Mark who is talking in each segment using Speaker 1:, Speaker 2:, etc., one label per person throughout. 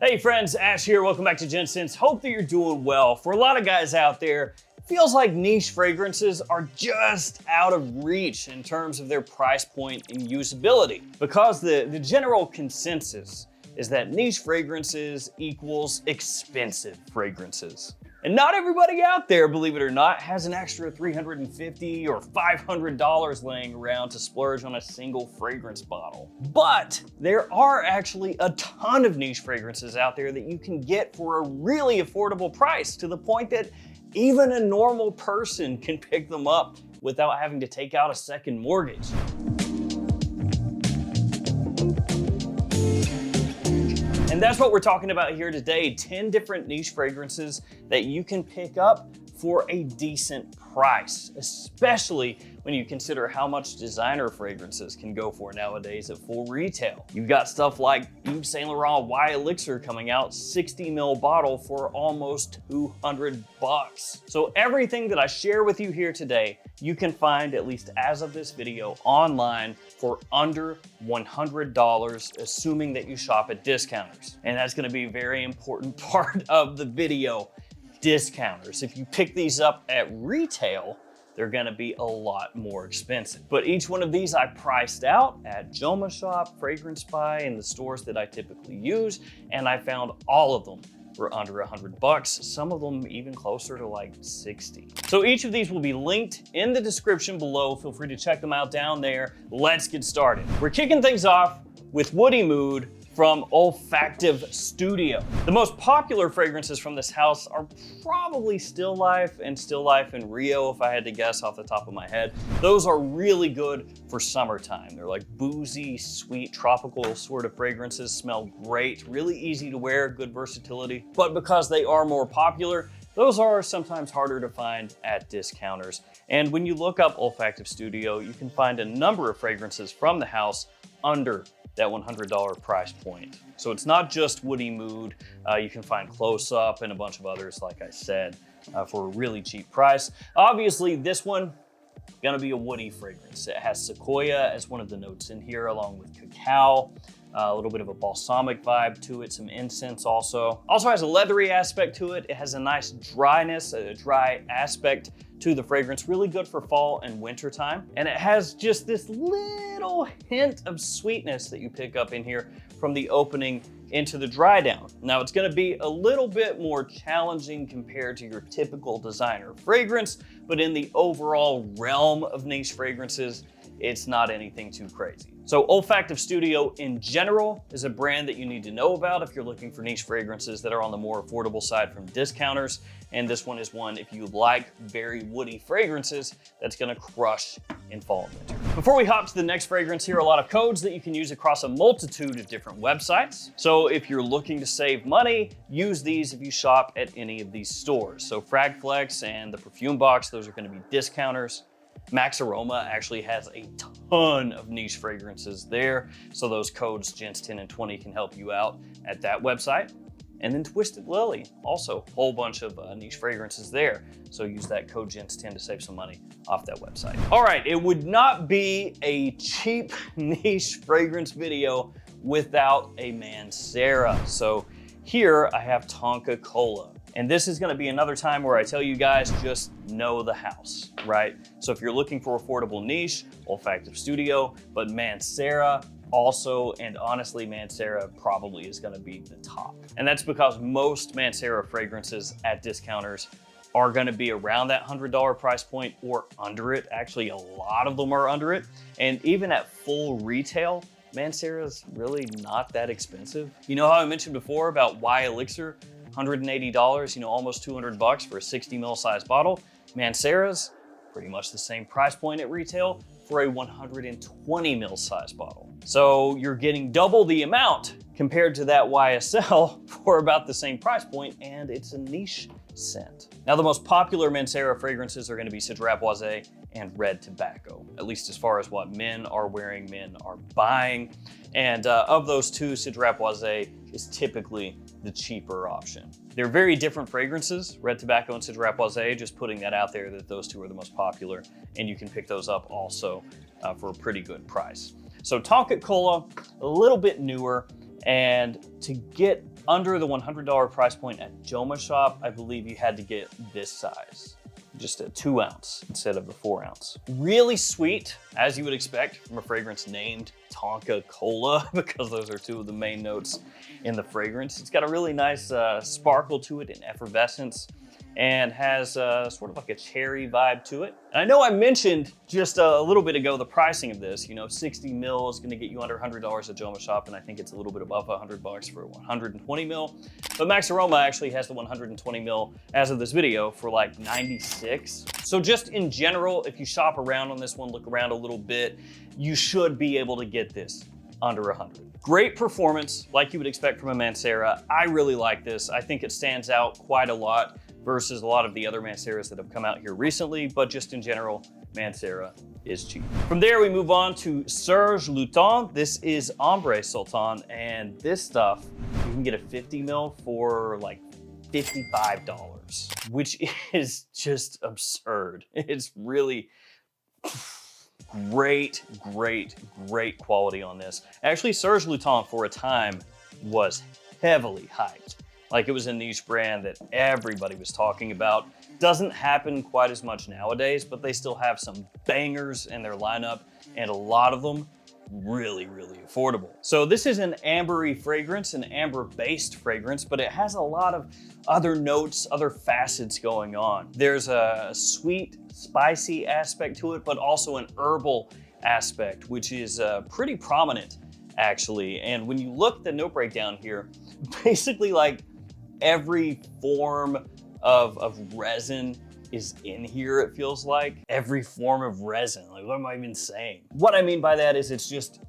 Speaker 1: Hey friends, Ash here. Welcome back to Gents. Hope that you're doing well. For a lot of guys out there, it feels like niche fragrances are just out of reach in terms of their price point and usability, because the general consensus is that niche fragrances equals expensive fragrances. And not everybody out there, believe it or not, has an extra $350 or $500 laying around to splurge on a single fragrance bottle. But there are actually a ton of niche fragrances out there that you can get for a really affordable price, to the point that even a normal person can pick them up without having to take out a second mortgage. And that's what we're talking about here today. 10 different niche fragrances that you can pick up for a decent price, especially when you consider how much designer fragrances can go for nowadays at full retail. You've got stuff like Yves Saint Laurent Y Elixir coming out, 60 ml bottle for almost $200. So everything that I share with you here today, you can find, at least as of this video, online for under $100, assuming that you shop at discounters. And that's gonna be a very important part of the video. Discounters. If you pick these up at retail, they're gonna be a lot more expensive. But each one of these I priced out at Joma Shop, Fragrance Spy, and the stores that I typically use, and I found all of them for under $100, some of them even closer to like 60. So each of these will be linked in the description below. Feel free to check them out down there. Let's get started. We're kicking things off with Woody Mood from Olfactive Studio. The most popular fragrances from this house are probably Still Life and Still Life and Rio, if I had to guess off the top of my head. Those are really good for summertime. They're like boozy, sweet, tropical sort of fragrances, smell great, really easy to wear, good versatility. But because they are more popular, those are sometimes harder to find at discounters. And when you look up Olfactive Studio, you can find a number of fragrances from the house under that $100 price point. So it's not just Woody Mood. You can find Close Up and a bunch of others, like I said, for a really cheap price. Obviously, this one gonna be a woody fragrance. It has sequoia as one of the notes in here, along with cacao, a little bit of a balsamic vibe to it, some incense also. Also has a leathery aspect to it. It has a nice dryness, a dry aspect to the fragrance, really good for fall and winter time. And it has just this little hint of sweetness that you pick up in here from the opening into the dry down. Now it's gonna be a little bit more challenging compared to your typical designer fragrance, but in the overall realm of niche fragrances, it's not anything too crazy. So Olfactive Studio in general is a brand that you need to know about if you're looking for niche fragrances that are on the more affordable side from discounters. And this one is one, if you like very woody fragrances, that's gonna crush in fall and winter. Before we hop to the next fragrance, here are a lot of codes that you can use across a multitude of different websites. So if you're looking to save money, use these if you shop at any of these stores. So Fragflex and the Perfume Box, those are gonna be discounters. Max Aroma actually has a ton of niche fragrances there. So those codes, Gents 10 and 20, can help you out at that website. And then Twisted Lily, also a whole bunch of niche fragrances there. So use that code Gents 10 to save some money off that website. All right, it would not be a cheap niche fragrance video without a Mancera. So here I have Tonka Cola. And this is gonna be another time where I tell you guys, just know the house, right? So if you're looking for affordable niche, Olfactive Studio, but Mancera also, and honestly, Mancera probably is gonna be the top. And that's because most Mancera fragrances at discounters are gonna be around that $100 price point or under it. Actually, a lot of them are under it. And even at full retail, Mancera is really not that expensive. You know how I mentioned before about Y Elixir? $180, almost $200 for a 60 ml size bottle. Mancera's pretty much the same price point at retail for a 120 ml size bottle. So you're getting double the amount compared to that YSL for about the same price point, and it's a niche scent. Now, the most popular Mancera fragrances are gonna be Citra Boisé and Red Tobacco, at least as far as what men are wearing, men are buying. And of those two, Citra Boisé is typically the cheaper option. They're very different fragrances, Red Tobacco and Citra Boisé, just putting that out there that those two are the most popular, and you can pick those up also for a pretty good price. So Tonka Cola, a little bit newer, and to get under the $100 price point at Joma Shop, I believe you had to get this size. Just a 2 ounce instead of the 4 ounce. Really sweet, as you would expect from a fragrance named Tonka Cola, because those are two of the main notes in the fragrance. It's got a really nice sparkle to it and effervescence, and has sort of like a cherry vibe to it. And I know I mentioned just a little bit ago the pricing of this. 60 mil is gonna get you under $100 at Joma Shop, and I think it's a little bit above $100 for 120 mil. But Max Aroma actually has the 120 mil as of this video for like 96. So just in general, if you shop around on this one, look around a little bit, you should be able to get this under 100. Great performance, like you would expect from a Mancera. I really like this. I think it stands out quite a lot versus a lot of the other Manceras that have come out here recently, but just in general, Mancera is cheap. From there, we move on to Serge Lutens. This is Ombre Sultan, and this stuff, you can get a 50 mil for like $55, which is just absurd. It's really great quality on this. Actually, Serge Lutens for a time was heavily hyped. Like, it was a niche brand that everybody was talking about. Doesn't happen quite as much nowadays, but they still have some bangers in their lineup, and a lot of them really affordable. So this is an ambery fragrance, an amber-based fragrance, but it has a lot of other notes, other facets going on. There's a sweet, spicy aspect to it, but also an herbal aspect, which is pretty prominent, actually. And when you look at the note breakdown here, basically like every form of resin is in here, it feels like. Every form of resin, like what am I even saying? What I mean by that is it's just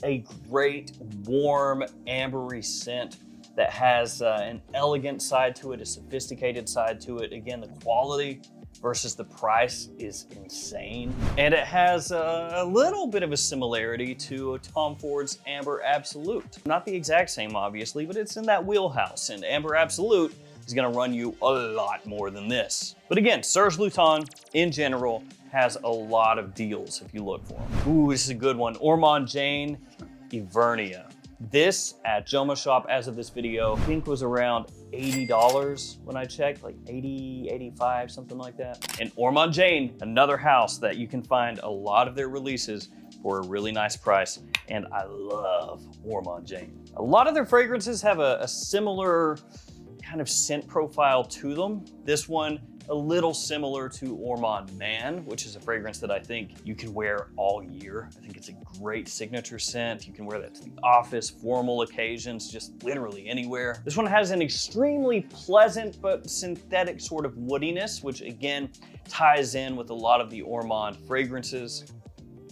Speaker 1: a great, warm, ambery scent that has an elegant side to it, a sophisticated side to it. Again, the quality versus the price is insane. And it has a little bit of a similarity to Tom Ford's Amber Absolute. Not the exact same, obviously, but it's in that wheelhouse, and Amber Absolute is gonna run you a lot more than this. But again, Serge Lutens, in general, has a lot of deals if you look for them. Ooh, this is a good one. Orman Jane, Ivernia. This at Joma Shop, as of this video, I think was around $80 when I checked, like 80, 85, something like that. And Orman Jane, another house that you can find a lot of their releases for a really nice price. And I love Orman Jane. A lot of their fragrances have a similar kind of scent profile to them. This one, a little similar to Orman Man, which is a fragrance that I think you can wear all year. I think it's a great signature scent. You can wear that to the office, formal occasions, just literally anywhere. This one has an extremely pleasant but synthetic sort of woodiness, which again ties in with a lot of the Orman fragrances.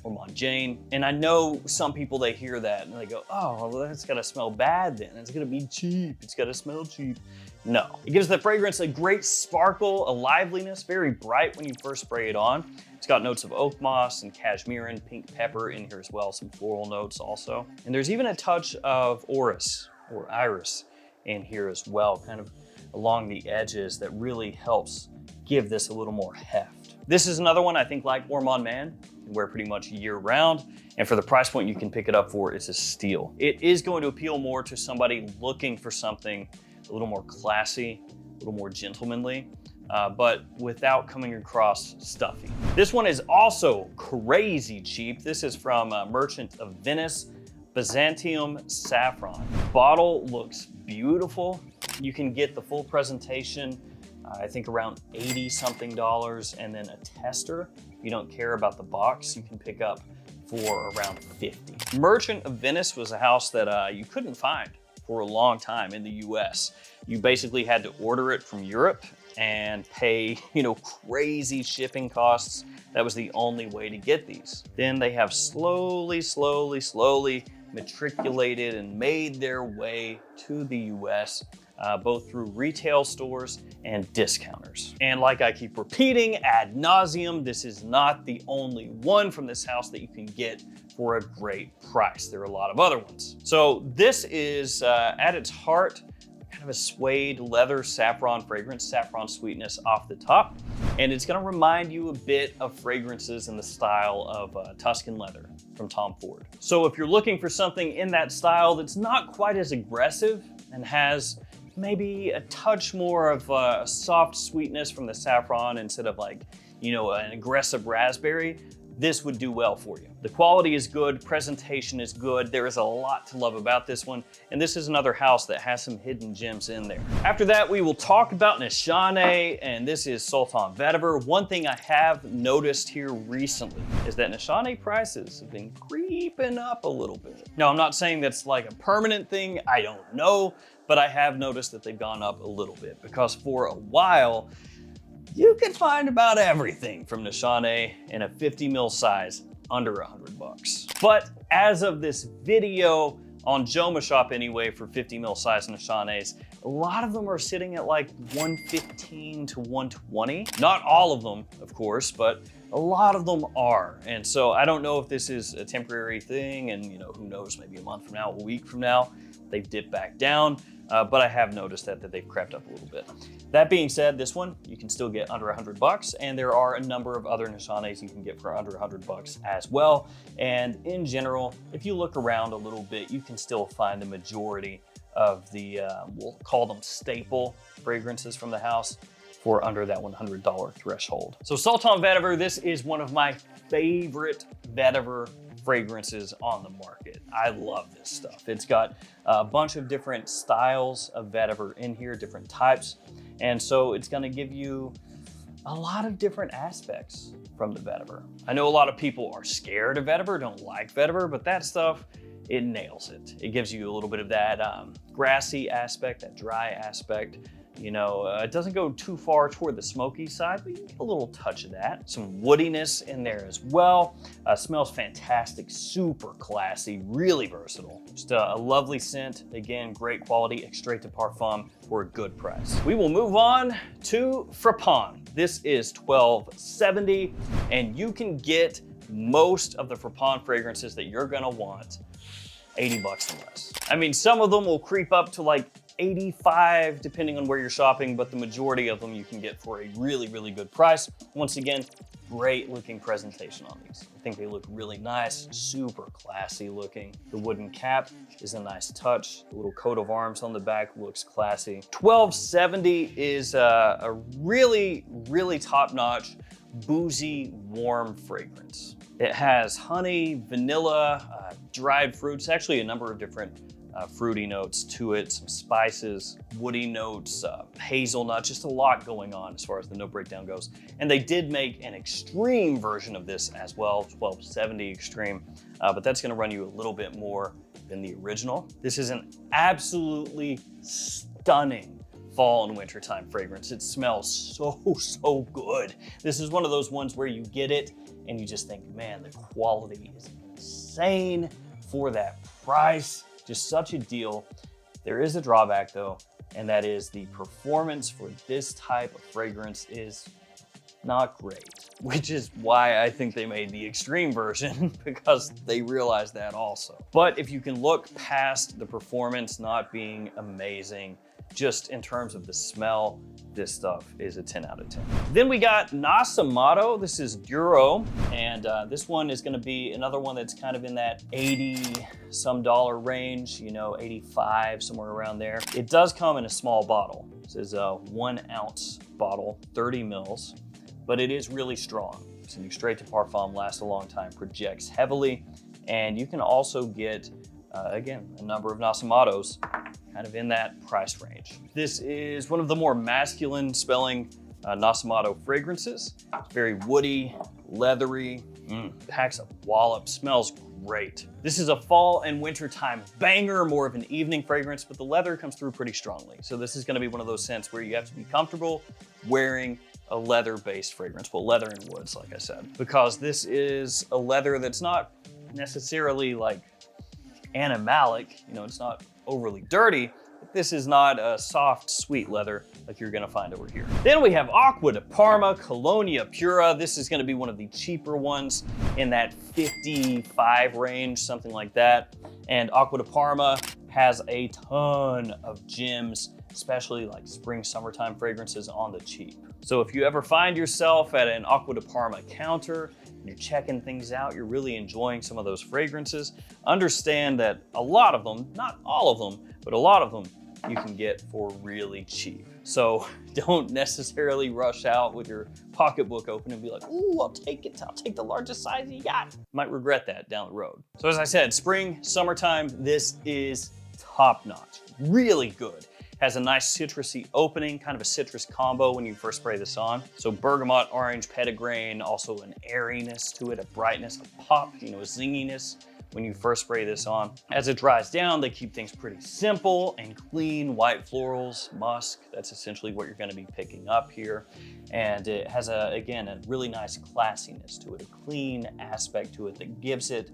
Speaker 1: Orman Jane. And I know some people, they hear that and they go, oh, well, that's gotta smell bad then. It's gonna be cheap. It's gotta smell cheap. No, it gives the fragrance a great sparkle, a liveliness, very bright when you first spray it on. It's got notes of oak moss and cashmere and pink pepper in here as well, some floral notes also. And there's even a touch of orris or iris in here as well, kind of along the edges, that really helps give this a little more heft. This is another one I think, like Orman Man, you can wear pretty much year round. And for the price point you can pick it up for, it's a steal. It is going to appeal more to somebody looking for something a little more classy, a little more gentlemanly, but without coming across stuffy. This one is also crazy cheap. This is from Merchant of Venice, Byzantium Saffron. Bottle looks beautiful. You can get the full presentation, I think around $80 something, and then a tester, if you don't care about the box, you can pick up for around $50. Merchant of Venice was a house that you couldn't find for a long time in the US. You basically had to order it from Europe and pay, crazy shipping costs. That was the only way to get these. Then they have slowly matriculated and made their way to the US, both through retail stores and discounters. And like I keep repeating ad nauseum, this is not the only one from this house that you can get for a great price. There are a lot of other ones. So this is, at its heart, kind of a suede leather saffron fragrance, saffron sweetness off the top. And it's gonna remind you a bit of fragrances in the style of Tuscan leather from Tom Ford. So if you're looking for something in that style that's not quite as aggressive and has maybe a touch more of a soft sweetness from the saffron instead of like, you know, an aggressive raspberry, this would do well for you. The quality is good, presentation is good. There is a lot to love about this one. And this is another house that has some hidden gems in there. After that, we will talk about Nishan, and this is Sultan vetiver. One thing I have noticed here recently is that Nishan prices have been creeping up a little bit. Now, I'm not saying that's like a permanent thing, I don't know, but I have noticed that they've gone up a little bit because for a while, you can find about everything from Nishan in a 50 ml size under $100. But as of this video on Joma Shop anyway, for 50 ml size Nishan's, a lot of them are sitting at like 115 to 120. Not all of them, of course, but a lot of them are. And so I don't know if this is a temporary thing and, you know, who knows, maybe a month from now, a week from now, they've dipped back down. But I have noticed that they've crept up a little bit. That being said, this one you can still get under $100, and there are a number of other Nishan's you can get for under $100 as well. And in general, if you look around a little bit, you can still find the majority of the, we'll call them staple fragrances from the house for under that $100 threshold. So Sultan vetiver, this is one of my favorite vetiver fragrances on the market. I love this stuff. It's got a bunch of different styles of vetiver in here, different types. And so it's gonna give you a lot of different aspects from the vetiver. I know a lot of people are scared of vetiver, don't like vetiver, but that stuff, it nails it. It gives you a little bit of that grassy aspect, that dry aspect. You know, it doesn't go too far toward the smoky side, but you can get a little touch of that. Some woodiness in there as well. Smells fantastic, super classy, really versatile. Just a lovely scent. Again, great quality, extrait de parfum for a good price. We will move on to Frapon. This is $12.70, and you can get most of the Frapon fragrances that you're gonna want $80 or less. I mean, some of them will creep up to like 85 depending on where you're shopping, but the majority of them you can get for a really, really good price. Once again, great looking presentation on these. I think they look really nice, super classy looking. The wooden cap is a nice touch. The little coat of arms on the back looks classy. $12.70 is a really, really top-notch, boozy, warm fragrance. It has honey, vanilla, dried fruits, actually a number of different fruity notes to it, some spices, woody notes, hazelnut, just a lot going on as far as the note breakdown goes. And they did make an extreme version of this as well, $12.70 extreme, but that's gonna run you a little bit more than the original. This is an absolutely stunning fall and wintertime fragrance. It smells so good. This is one of those ones where you get it and you just think, man, the quality is insane for that price. Just such a deal. There is a drawback though, and that is the performance for this type of fragrance is not great, which is why I think they made the extreme version because they realized that also. But if you can look past the performance not being amazing, just in terms of the smell, this stuff is a 10 out of 10. Then we got Nasato. This is Duro, and this one is gonna be another one that's kind of in that 80 some dollar range, you know, 85, somewhere around there. It does come in a small bottle. This is a 1 ounce bottle, 30 mils, but it is really strong. It's an extrait de parfum, lasts a long time, projects heavily, and you can also get, again, a number of Nasamatos kind of in that price range. This is one of the more masculine smelling Nasamato fragrances. It's very woody, leathery, packs a wallop, smells great. This is a fall and wintertime banger, more of an evening fragrance, but the leather comes through pretty strongly. So this is gonna be one of those scents where you have to be comfortable wearing a leather-based fragrance. Well, leather and woods, like I said, because this is a leather that's not necessarily like animalic, you know, it's not overly dirty, but this is not a soft, sweet leather like you're gonna find over here. Then we have Aqua de Parma, Colonia Pura. This is gonna be one of the cheaper ones in that 55 range, something like that. And Aqua de Parma has a ton of gems, especially like spring, summertime fragrances on the cheap. So if you ever find yourself at an Aqua de Parma counter, and you're checking things out, you're really enjoying some of those fragrances, understand that a lot of them, not all of them, but a lot of them you can get for really cheap. So don't necessarily rush out with your pocketbook open and be like, ooh, I'll take it. I'll take the largest size you got. Might regret that down the road. So as I said, spring, summertime, this is top notch, really good. Has a nice citrusy opening, kind of a citrus combo when you first spray this on. So bergamot, orange, petitgrain, also an airiness to it, a brightness, a pop, a zinginess when you first spray this on. As it dries down, they keep things pretty simple and clean. White florals, musk, that's essentially what you're gonna be picking up here. And it has, again, a really nice classiness to it, a clean aspect to it that gives it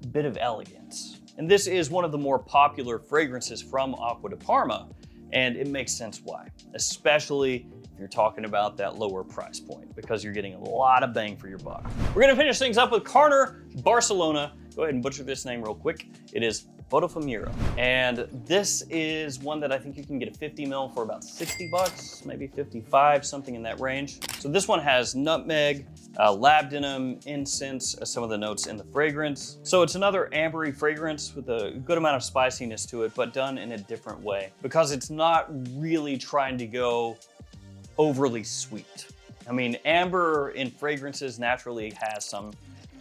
Speaker 1: a bit of elegance. And this is one of the more popular fragrances from Aqua deparma, and it makes sense why, especially if you're talking about that lower price point, because you're getting a lot of bang for your buck. We're gonna finish things up with Carner Barcelona. Go ahead and butcher this name real quick. It is Bofam, and this is one that I think you can get a 50 ml for about 60 bucks, maybe 55, something in that range. So this one has nutmeg, labdanum, incense, some of the notes in the fragrance. So it's another ambery fragrance with a good amount of spiciness to it, but done in a different way because it's not really trying to go overly sweet. I mean, amber in fragrances naturally has some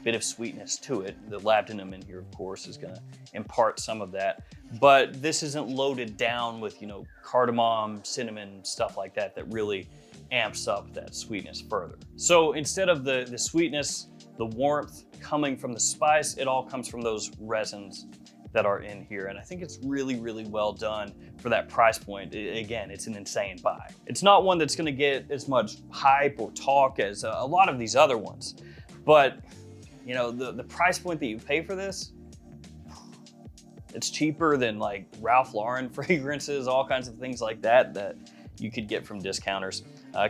Speaker 1: bit of sweetness to it. The labdanum in here, of course, is gonna impart some of that, but this isn't loaded down with, cardamom, cinnamon, stuff like that, that really amps up that sweetness further. So instead of the sweetness, the warmth coming from the spice, it all comes from those resins that are in here. And I think it's really, really well done for that price point. Again, it's an insane buy. It's not one that's gonna get as much hype or talk as a lot of these other ones, but the price point that you pay for this, it's cheaper than like Ralph Lauren fragrances, all kinds of things like that you could get from discounters.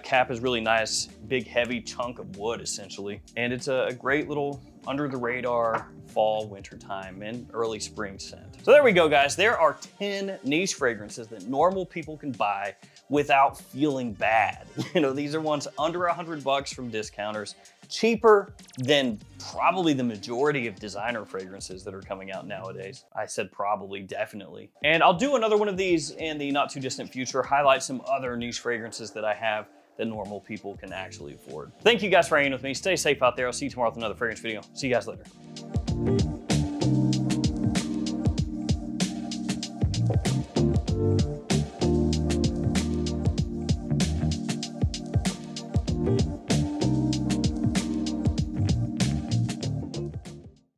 Speaker 1: Cap is really nice, big heavy chunk of wood essentially. And it's a great little under the radar fall, winter time, and early spring scent. So there we go, guys. There are 10 niche fragrances that normal people can buy without feeling bad. These are ones under 100 bucks from discounters, cheaper than probably the majority of designer fragrances that are coming out nowadays. I said probably, definitely. And I'll do another one of these in the not too distant future, highlight some other niche fragrances that I have that normal people can actually afford. Thank you guys for hanging with me. Stay safe out there. I'll see you tomorrow with another fragrance video. See you guys later.